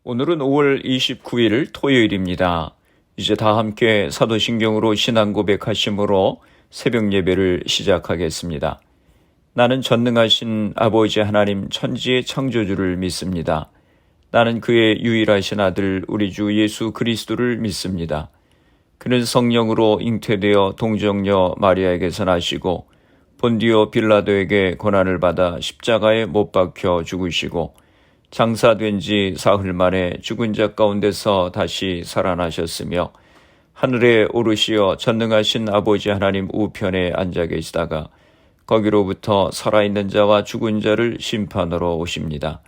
오늘은 5월 29일 토요일입니다. 이제 다 함께 사도신경으로 신앙 고백하심으로 새벽 예배를 시작하겠습니다. 나는 전능하신 아버지 하나님 천지의 창조주를 믿습니다. 나는 그의 유일하신 아들 우리 주 예수 그리스도를 믿습니다. 그는 성령으로 잉태되어 동정녀 마리아에게서 나시고 본디오 빌라도에게 고난을 받아 십자가에 못 박혀 죽으시고 장사된 지 사흘 만에 죽은 자 가운데서 다시 살아나셨으며 하늘에 오르시어 전능하신 아버지 하나님 우편에 앉아 계시다가 거기로부터 살아있는 자와 죽은 자를 심판하러 오십니다.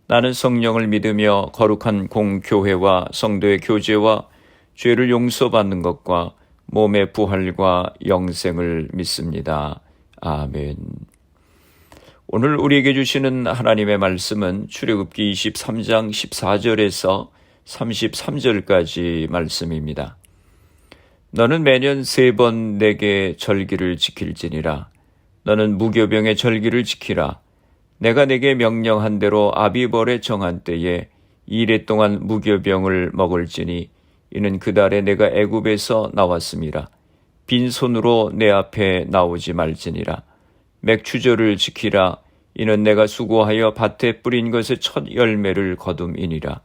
나는 성령을 믿으며 거룩한 공교회와 성도의 교제와 죄를 용서받는 것과 몸의 부활과 영생을 믿습니다. 아멘. 오늘 우리에게 주시는 하나님의 말씀은 출애굽기 23장 14절에서 33절까지 말씀입니다. 너는 매년 3번 내게 절기를 지킬지니라. 너는 무교병의 절기를 지키라. 내가 내게 명령한 대로 아비벌에 정한 때에 2일 동안 무교병을 먹을지니 이는 그 달에 내가 애굽에서 나왔음이라. 빈손으로 내 앞에 나오지 말지니라. 맥추절을 지키라. 이는 내가 수고하여 밭에 뿌린 것의 첫 열매를 거둠이니라.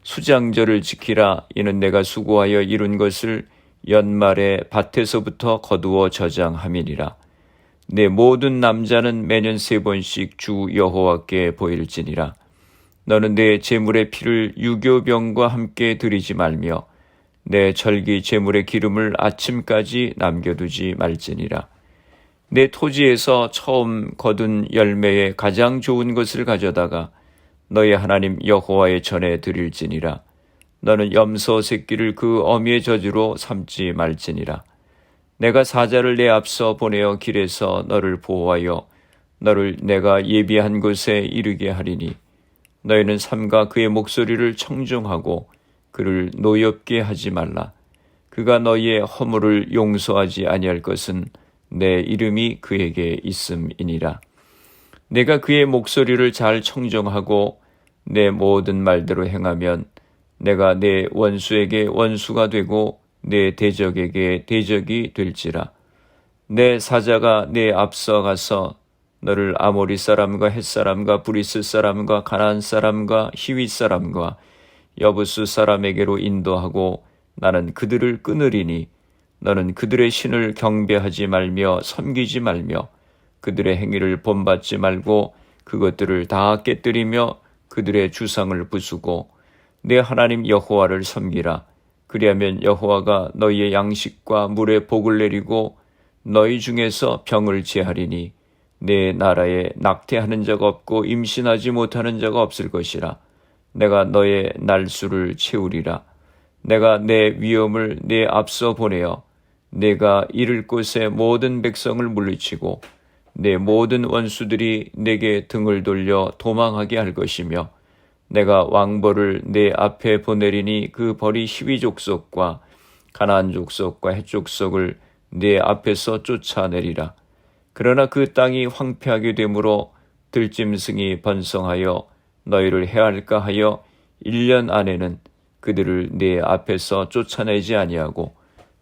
수장절을 지키라. 이는 내가 수고하여 이룬 것을 연말에 밭에서부터 거두어 저장함이니라. 내 모든 남자는 매년 3번씩 주 여호와께 보일지니라. 너는 내 제물의 피를 유교병과 함께 드리지 말며 내 절기 제물의 기름을 아침까지 남겨두지 말지니라. 내 토지에서 처음 거둔 열매의 가장 좋은 것을 가져다가 너희 하나님 여호와의 전에 드릴지니라. 너는 염소 새끼를 그 어미의 저주로 삼지 말지니라. 내가 사자를 내 앞서 보내어 길에서 너를 보호하여 너를 내가 예비한 곳에 이르게 하리니 너희는 삼가 그의 목소리를 청종하고 그를 노엽게 하지 말라. 그가 너희의 허물을 용서하지 아니할 것은 내 이름이 그에게 있음이니라. 내가 그의 목소리를 잘 청정하고 내 모든 말대로 행하면 내가 내 원수에게 원수가 되고 내 대적에게 대적이 될지라. 내 사자가 내 앞서 가서 너를 아모리 사람과 헷 사람과 브리스 사람과 가나안 사람과 히윗 사람과 여부스 사람에게로 인도하고 나는 그들을 끊으리니 너는 그들의 신을 경배하지 말며 섬기지 말며 그들의 행위를 본받지 말고 그것들을 다 깨뜨리며 그들의 주상을 부수고 내 하나님 여호와를 섬기라. 그리하면 여호와가 너희의 양식과 물에 복을 내리고 너희 중에서 병을 제하리니 내 나라에 낙태하는 자가 없고 임신하지 못하는 자가 없을 것이라. 내가 너의 날수를 채우리라. 내가 내 위엄을 내 앞서 보내어 내가 이를 곳에 모든 백성을 물리치고 내 모든 원수들이 내게 등을 돌려 도망하게 할 것이며 내가 왕벌을 내 앞에 보내리니 그 벌이 히위 족속과 가나안 족속과 헷 족속을 내 앞에서 쫓아내리라. 그러나 그 땅이 황폐하게 되므로 들짐승이 번성하여 너희를 해할까 하여 1년 안에는 그들을 내 앞에서 쫓아내지 아니하고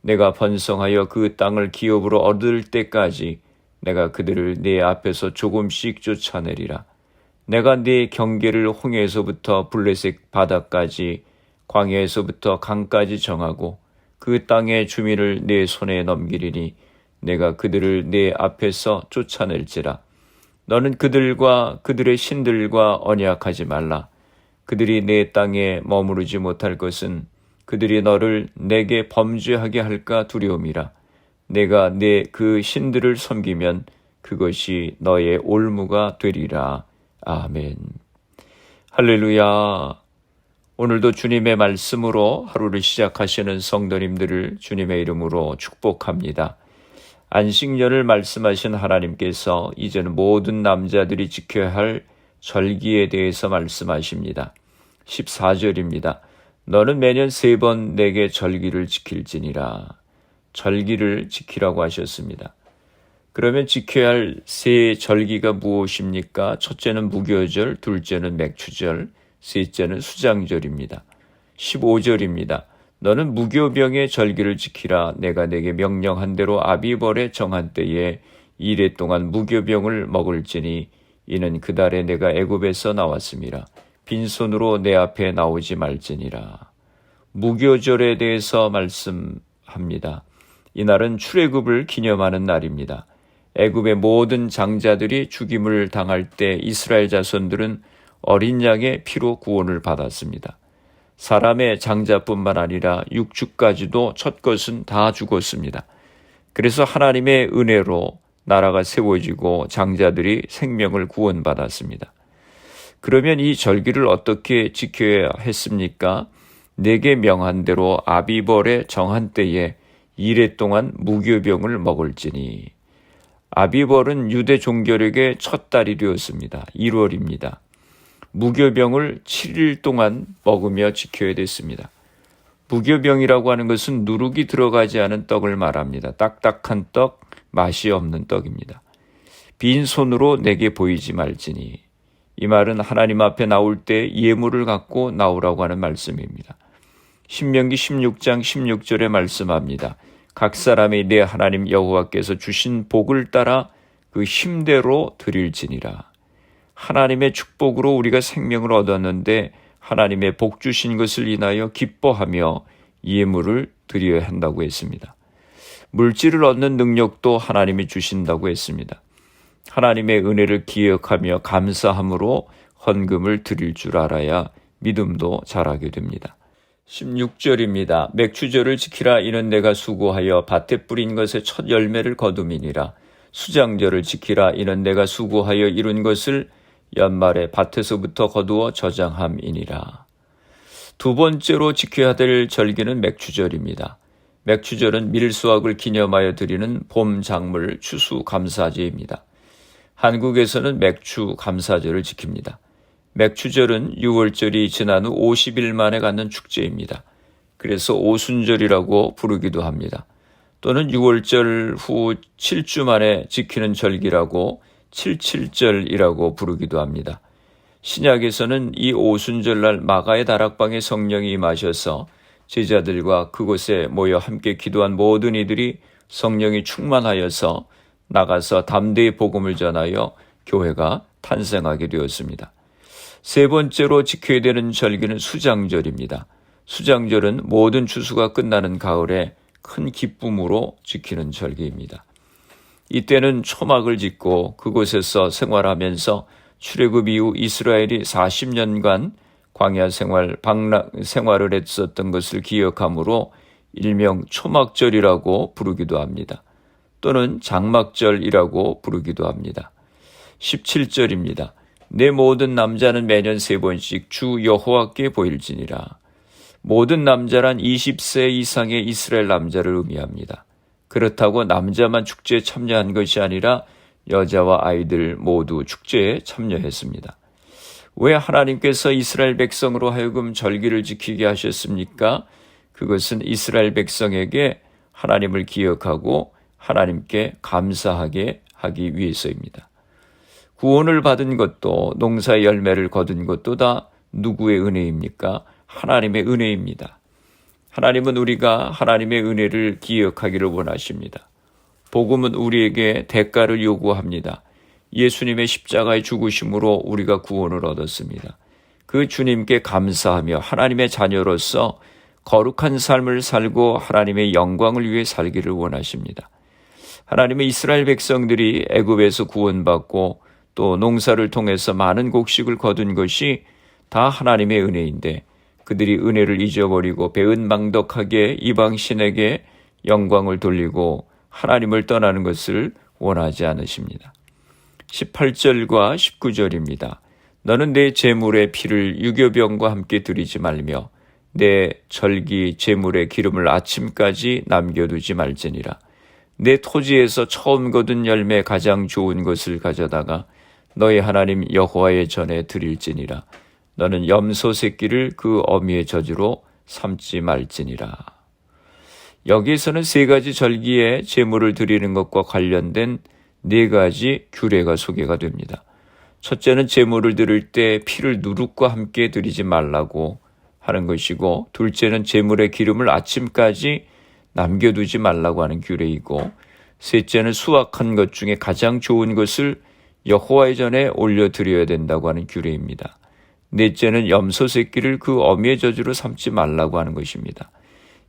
내가 번성하여 그 땅을 기업으로 얻을 때까지 내가 그들을 내 앞에서 조금씩 쫓아내리라. 내가 네 경계를 홍해에서부터 블레셋 바다까지 광야에서부터 강까지 정하고 그 땅의 주민을 내 손에 넘기리니 내가 그들을 내 앞에서 쫓아낼지라. 너는 그들과 그들의 신들과 언약하지 말라. 그들이 내 땅에 머무르지 못할 것은 그들이 너를 내게 범죄하게 할까 두려움이라. 내가 내 그 신들을 섬기면 그것이 너의 올무가 되리라. 아멘. 할렐루야. 오늘도 주님의 말씀으로 하루를 시작하시는 성도님들을 주님의 이름으로 축복합니다. 안식년을 말씀하신 하나님께서 이제는 모든 남자들이 지켜야 할 절기에 대해서 말씀하십니다. 14절입니다. 너는 매년 3번 내게 절기를 지킬지니라. 절기를 지키라고 하셨습니다. 그러면 지켜야 할 세 절기가 무엇입니까? 첫째는 무교절, 둘째는 맥추절, 셋째는 수장절입니다. 15절입니다. 너는 무교병의 절기를 지키라. 내가 내게 명령한 대로 아비벌의 정한 때에 이레 동안 무교병을 먹을지니 이는 그 달에 내가 애굽에서 나왔음이라. 빈손으로 내 앞에 나오지 말지니라. 무교절에 대해서 말씀합니다. 이날은 출애굽을 기념하는 날입니다. 애굽의 모든 장자들이 죽임을 당할 때 이스라엘 자손들은 어린 양의 피로 구원을 받았습니다. 사람의 장자뿐만 아니라 육축까지도 첫 것은 다 죽었습니다. 그래서 하나님의 은혜로 나라가 세워지고 장자들이 생명을 구원받았습니다. 그러면 이 절기를 어떻게 지켜야 했습니까? 내게 명한 대로 아비벌의 정한 때에 이레 동안 무교병을 먹을지니. 아비벌은 유대 종교력의 첫 달이 되었습니다. 1월입니다. 무교병을 7일 동안 먹으며 지켜야 됐습니다. 무교병이라고 하는 것은 누룩이 들어가지 않은 떡을 말합니다. 딱딱한 떡, 맛이 없는 떡입니다. 빈손으로 내게 보이지 말지니. 이 말은 하나님 앞에 나올 때 예물을 갖고 나오라고 하는 말씀입니다. 신명기 16장 16절에 말씀합니다. 각 사람이 내 하나님 여호와께서 주신 복을 따라 그 힘대로 드릴지니라. 하나님의 축복으로 우리가 생명을 얻었는데 하나님의 복 주신 것을 인하여 기뻐하며 예물을 드려야 한다고 했습니다. 물질을 얻는 능력도 하나님이 주신다고 했습니다. 하나님의 은혜를 기억하며 감사함으로 헌금을 드릴 줄 알아야 믿음도 자라게 됩니다. 16절입니다. 맥추절을 지키라. 이는 내가 수고하여 밭에 뿌린 것의 첫 열매를 거둠이니라. 수장절을 지키라. 이는 내가 수고하여 이룬 것을 연말에 밭에서부터 거두어 저장함이니라. 두 번째로 지켜야 될 절기는 맥추절입니다. 맥추절은 밀수확을 기념하여 드리는 봄 작물 추수감사제입니다. 한국에서는 맥추 감사절을 지킵니다. 맥추절은 6월절이 지난 후 50일 만에 갖는 축제입니다. 그래서 오순절이라고 부르기도 합니다. 또는 6월절 후 7주 만에 지키는 절기라고 77절이라고 부르기도 합니다. 신약에서는 이 오순절날 마가의 다락방에 성령이 임하셔서 제자들과 그곳에 모여 함께 기도한 모든 이들이 성령이 충만하여서 나가서 담대히 복음을 전하여 교회가 탄생하게 되었습니다. 세 번째로 지켜야 되는 절기는 수장절입니다. 수장절은 모든 추수가 끝나는 가을에 큰 기쁨으로 지키는 절기입니다. 이때는 초막을 짓고 그곳에서 생활하면서 출애굽 이후 이스라엘이 40년간 광야 생활을 했었던 것을 기억하므로 일명 초막절이라고 부르기도 합니다. 또는 장막절이라고 부르기도 합니다. 17절입니다. 내 모든 남자는 매년 3번씩 주 여호와께 보일지니라. 모든 남자란 20세 이상의 이스라엘 남자를 의미합니다. 그렇다고 남자만 축제에 참여한 것이 아니라 여자와 아이들 모두 축제에 참여했습니다. 왜 하나님께서 이스라엘 백성으로 하여금 절기를 지키게 하셨습니까? 그것은 이스라엘 백성에게 하나님을 기억하고 하나님께 감사하게 하기 위해서입니다. 구원을 받은 것도 농사의 열매를 거둔 것도 다 누구의 은혜입니까? 하나님의 은혜입니다. 하나님은 우리가 하나님의 은혜를 기억하기를 원하십니다. 복음은 우리에게 대가를 요구합니다. 예수님의 십자가의 죽으심으로 우리가 구원을 얻었습니다. 그 주님께 감사하며 하나님의 자녀로서 거룩한 삶을 살고 하나님의 영광을 위해 살기를 원하십니다. 하나님의 이스라엘 백성들이 애굽에서 구원받고 또 농사를 통해서 많은 곡식을 거둔 것이 다 하나님의 은혜인데 그들이 은혜를 잊어버리고 배은망덕하게 이방신에게 영광을 돌리고 하나님을 떠나는 것을 원하지 않으십니다. 18절과 19절입니다. 너는 내 제물의 피를 유교병과 함께 드리지 말며 내 절기 제물의 기름을 아침까지 남겨두지 말지니라. 내 토지에서 처음 거둔 열매 가장 좋은 것을 가져다가 너의 하나님 여호와의 전에 드릴지니라. 너는 염소 새끼를 그 어미의 저주로 삼지 말지니라. 여기에서는 3가지 절기에 제물을 드리는 것과 관련된 4가지 규례가 소개가 됩니다. 첫째는 제물을 드릴 때 피를 누룩과 함께 드리지 말라고 하는 것이고, 둘째는 제물의 기름을 아침까지 남겨두지 말라고 하는 규례이고, 셋째는 수확한 것 중에 가장 좋은 것을 여호와의 전에 올려드려야 된다고 하는 규례입니다. 넷째는 염소 새끼를 그 어미의 저주로 삼지 말라고 하는 것입니다.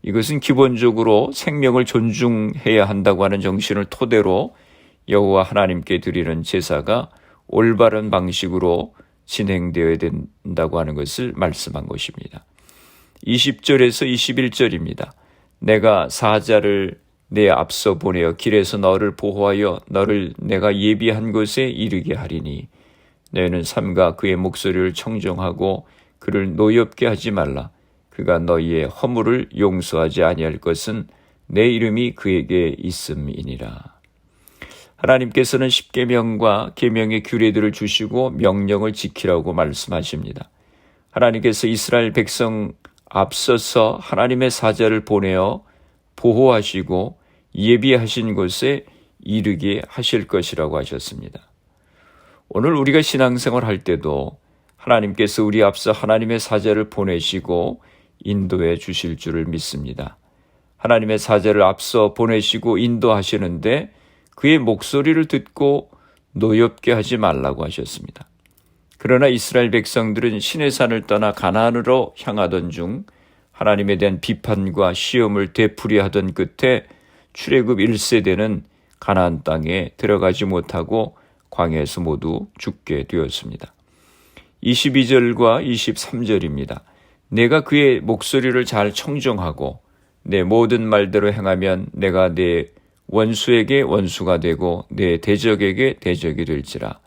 이것은 기본적으로 생명을 존중해야 한다고 하는 정신을 토대로 여호와 하나님께 드리는 제사가 올바른 방식으로 진행되어야 된다고 하는 것을 말씀한 것입니다. 20절에서 21절입니다. 내가 사자를 내 앞서 보내어 길에서 너를 보호하여 너를 내가 예비한 곳에 이르게 하리니 너희는 삼가 그의 목소리를 청정하고 그를 노엽게 하지 말라. 그가 너희의 허물을 용서하지 아니할 것은 내 이름이 그에게 있음이니라. 하나님께서는 십계명과 계명의 규례들을 주시고 명령을 지키라고 말씀하십니다. 하나님께서 이스라엘 백성 앞서서 하나님의 사자를 보내어 보호하시고 예비하신 곳에 이르게 하실 것이라고 하셨습니다. 오늘 우리가 신앙생활 할 때도 하나님께서 우리 앞서 하나님의 사자를 보내시고 인도해 주실 줄을 믿습니다. 하나님의 사자를 앞서 보내시고 인도하시는데 그의 목소리를 듣고 노엽게 하지 말라고 하셨습니다. 그러나 이스라엘 백성들은 시내산을 떠나 가나안으로 향하던 중 하나님에 대한 비판과 시험을 되풀이하던 끝에 출애굽 1세대는 가나안 땅에 들어가지 못하고 광야에서 모두 죽게 되었습니다. 22절과 23절입니다. 내가 그의 목소리를 잘 청정하고 내 모든 말대로 행하면 내가 내 원수에게 원수가 되고 내 대적에게 대적이 될지라.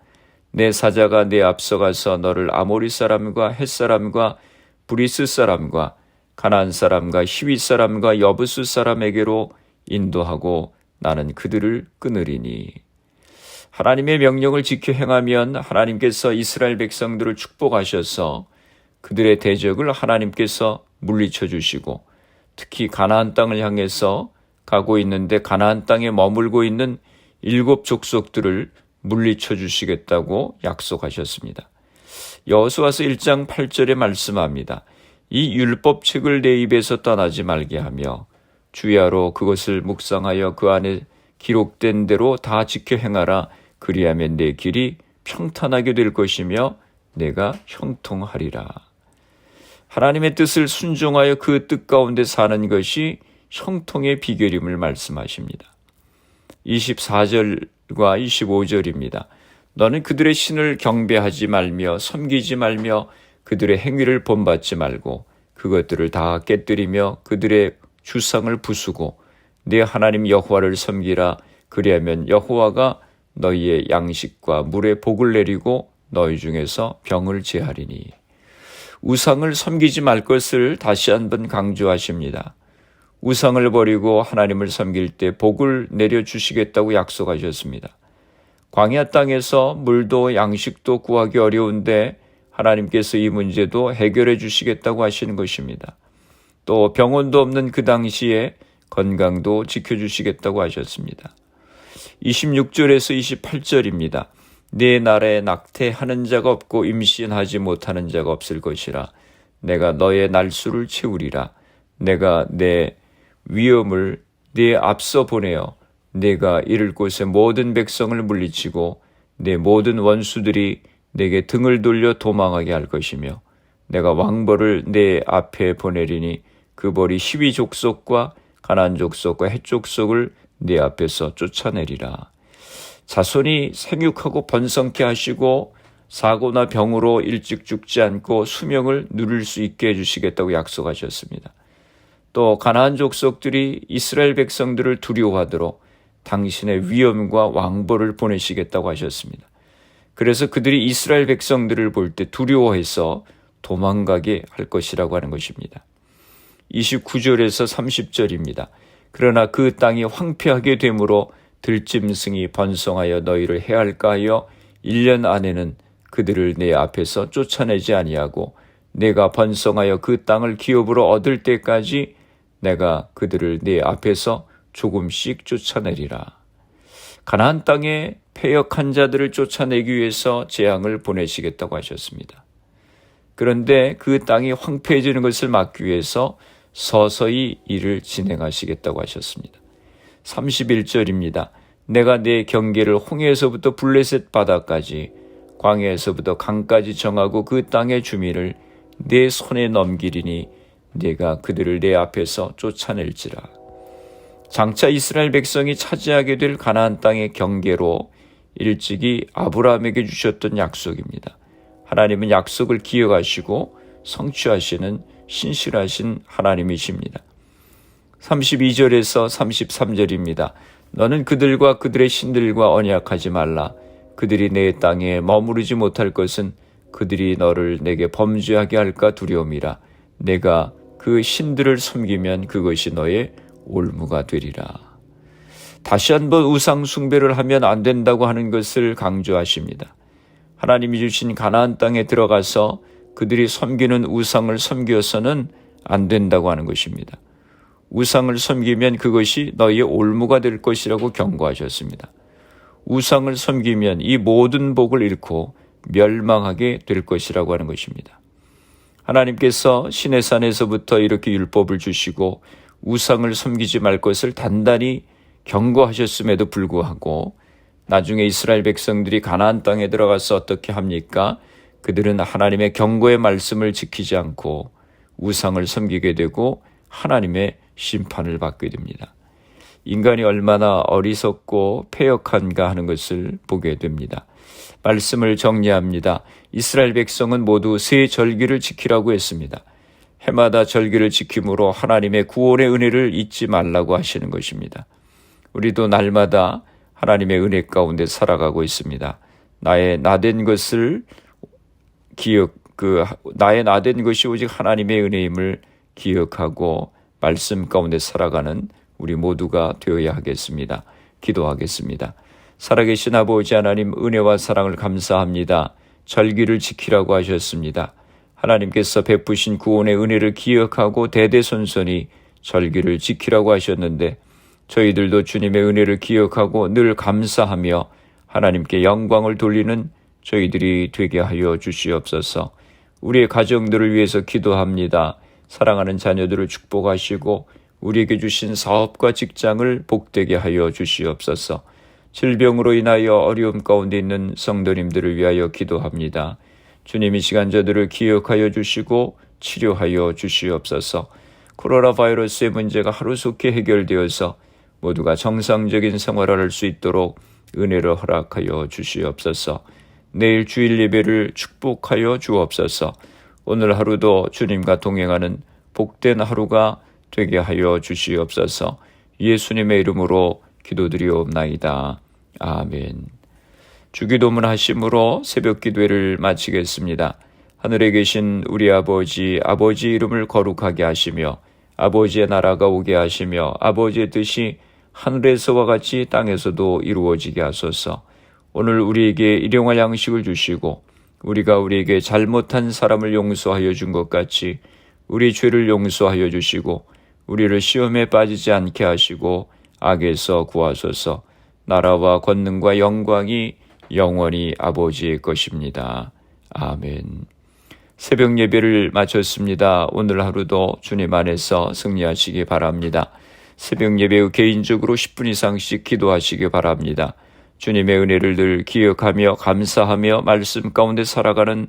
내 사자가 내 앞서가서 너를 아모리 사람과 헷 사람과 브리스 사람과 가나안 사람과 히윗 사람과 여부스 사람에게로 인도하고 나는 그들을 끊으리니. 하나님의 명령을 지켜 행하면 하나님께서 이스라엘 백성들을 축복하셔서 그들의 대적을 하나님께서 물리쳐 주시고 특히 가나안 땅을 향해서 가고 있는데 가나안 땅에 머물고 있는 7 족속들을 물리쳐 주시겠다고 약속하셨습니다. 여호수아서 1장 8절에 말씀합니다. 이 율법책을 내 입에서 떠나지 말게 하며 주야로 그것을 묵상하여 그 안에 기록된 대로 다 지켜 행하라. 그리하면 내 길이 평탄하게 될 것이며 내가 형통하리라. 하나님의 뜻을 순종하여 그 뜻 가운데 사는 것이 형통의 비결임을 말씀하십니다. 24절과 25절입니다. 너는 그들의 신을 경배하지 말며 섬기지 말며 그들의 행위를 본받지 말고 그것들을 다 깨뜨리며 그들의 주상을 부수고 내 하나님 여호와를 섬기라. 그리하면 여호와가 너희의 양식과 물에 복을 내리고 너희 중에서 병을 제하리니. 우상을 섬기지 말 것을 다시 한번 강조하십니다. 우상을 버리고 하나님을 섬길 때 복을 내려주시겠다고 약속하셨습니다. 광야 땅에서 물도 양식도 구하기 어려운데 하나님께서 이 문제도 해결해 주시겠다고 하시는 것입니다. 또 병원도 없는 그 당시에 건강도 지켜주시겠다고 하셨습니다. 26절에서 28절입니다. 네 나라에 낙태하는 자가 없고 임신하지 못하는 자가 없을 것이라. 내가 너의 날수를 채우리라. 내가 내 위엄을 네 앞서 보내어 내가 이를 곳의 모든 백성을 물리치고 내 모든 원수들이 내게 등을 돌려 도망하게 할 것이며 내가 왕벌을 내 앞에 보내리니 그 벌이 히위 족속과 가나안 족속과 헷 족속을 내 앞에서 쫓아내리라. 자손이 생육하고 번성케 하시고 사고나 병으로 일찍 죽지 않고 수명을 누릴 수 있게 해주시겠다고 약속하셨습니다. 또 가나안 족속들이 이스라엘 백성들을 두려워하도록 당신의 위엄과 왕벌을 보내시겠다고 하셨습니다. 그래서 그들이 이스라엘 백성들을 볼 때 두려워해서 도망가게 할 것이라고 하는 것입니다. 29절에서 30절입니다. 그러나 그 땅이 황폐하게 되므로 들짐승이 번성하여 너희를 해할까 하여 1년 안에는 그들을 내 앞에서 쫓아내지 아니하고 내가 번성하여 그 땅을 기업으로 얻을 때까지 내가 그들을 내 앞에서 조금씩 쫓아내리라. 가나안 땅에 패역한 자들을 쫓아내기 위해서 재앙을 보내시겠다고 하셨습니다. 그런데 그 땅이 황폐해지는 것을 막기 위해서 서서히 일을 진행하시겠다고 하셨습니다. 31절입니다. 내가 내 경계를 홍해에서부터 블레셋 바다까지 광야에서부터 강까지 정하고 그 땅의 주민을 내 손에 넘기리니 내가 그들을 내 앞에서 쫓아낼지라. 장차 이스라엘 백성이 차지하게 될 가나안 땅의 경계로 일찍이 아브라함에게 주셨던 약속입니다. 하나님은 약속을 기억하시고 성취하시는 신실하신 하나님이십니다. 32절에서 33절입니다. 너는 그들과 그들의 신들과 언약하지 말라. 그들이 내 땅에 머무르지 못할 것은 그들이 너를 내게 범죄하게 할까 두려움이라. 내가 그 신들을 섬기면 그것이 너의 올무가 되리라. 다시 한번 우상 숭배를 하면 안 된다고 하는 것을 강조하십니다. 하나님이 주신 가나안 땅에 들어가서 그들이 섬기는 우상을 섬겨서는 안 된다고 하는 것입니다. 우상을 섬기면 그것이 너희의 올무가 될 것이라고 경고하셨습니다. 우상을 섬기면 이 모든 복을 잃고 멸망하게 될 것이라고 하는 것입니다. 하나님께서 시내산에서부터 이렇게 율법을 주시고 우상을 섬기지 말 것을 단단히 경고하셨음에도 불구하고 나중에 이스라엘 백성들이 가나안 땅에 들어가서 어떻게 합니까? 그들은 하나님의 경고의 말씀을 지키지 않고 우상을 섬기게 되고 하나님의 심판을 받게 됩니다. 인간이 얼마나 어리석고 패역한가 하는 것을 보게 됩니다. 말씀을 정리합니다. 이스라엘 백성은 모두 세 절기를 지키라고 했습니다. 해마다 절기를 지킴으로 하나님의 구원의 은혜를 잊지 말라고 하시는 것입니다. 우리도 날마다 하나님의 은혜 가운데 살아가고 있습니다. 나의 나된 것이 오직 하나님의 은혜임을 기억하고 말씀 가운데 살아가는 우리 모두가 되어야 하겠습니다. 기도하겠습니다. 살아계신 아버지 하나님, 은혜와 사랑을 감사합니다. 절기를 지키라고 하셨습니다. 하나님께서 베푸신 구원의 은혜를 기억하고 대대손손이 절기를 지키라고 하셨는데 저희들도 주님의 은혜를 기억하고 늘 감사하며 하나님께 영광을 돌리는 저희들이 되게 하여 주시옵소서. 우리의 가정들을 위해서 기도합니다. 사랑하는 자녀들을 축복하시고 우리에게 주신 사업과 직장을 복되게 하여 주시옵소서. 질병으로 인하여 어려움 가운데 있는 성도님들을 위하여 기도합니다. 주님, 이 시간 저들을 기억하여 주시고 치료하여 주시옵소서. 코로나 바이러스의 문제가 하루속히 해결되어서 모두가 정상적인 생활을 할 수 있도록 은혜를 허락하여 주시옵소서. 내일 주일 예배를 축복하여 주옵소서. 오늘 하루도 주님과 동행하는 복된 하루가 되게 하여 주시옵소서. 예수님의 이름으로 기도드리옵나이다. 아멘. 주기도문 하심으로 새벽 기도회를 마치겠습니다. 하늘에 계신 우리 아버지 이름을 거룩하게 하시며 아버지의 나라가 오게 하시며 아버지의 뜻이 하늘에서와 같이 땅에서도 이루어지게 하소서. 오늘 우리에게 일용할 양식을 주시고 우리가 우리에게 잘못한 사람을 용서하여 준 것 같이 우리 죄를 용서하여 주시고 우리를 시험에 빠지지 않게 하시고 악에서 구하소서. 나라와 권능과 영광이 영원히 아버지의 것입니다. 아멘. 새벽 예배를 마쳤습니다. 오늘 하루도 주님 안에서 승리하시기 바랍니다. 새벽 예배 후 개인적으로 10분 이상씩 기도하시기 바랍니다. 주님의 은혜를 늘 기억하며 감사하며 말씀 가운데 살아가는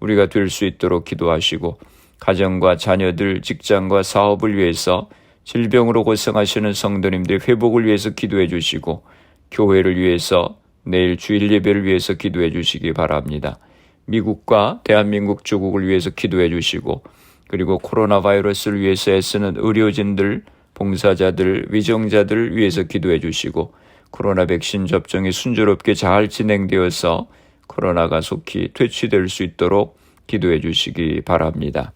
우리가 될 수 있도록 기도하시고 가정과 자녀들, 직장과 사업을 위해서 질병으로 고생하시는 성도님들의 회복을 위해서 기도해 주시고 교회를 위해서 내일 주일 예배를 위해서 기도해 주시기 바랍니다. 미국과 대한민국 조국을 위해서 기도해 주시고 그리고 코로나 바이러스를 위해서 애쓰는 의료진들, 봉사자들, 위정자들을 위해서 기도해 주시고 코로나 백신 접종이 순조롭게 잘 진행되어서 코로나가 속히 퇴치될 수 있도록 기도해 주시기 바랍니다.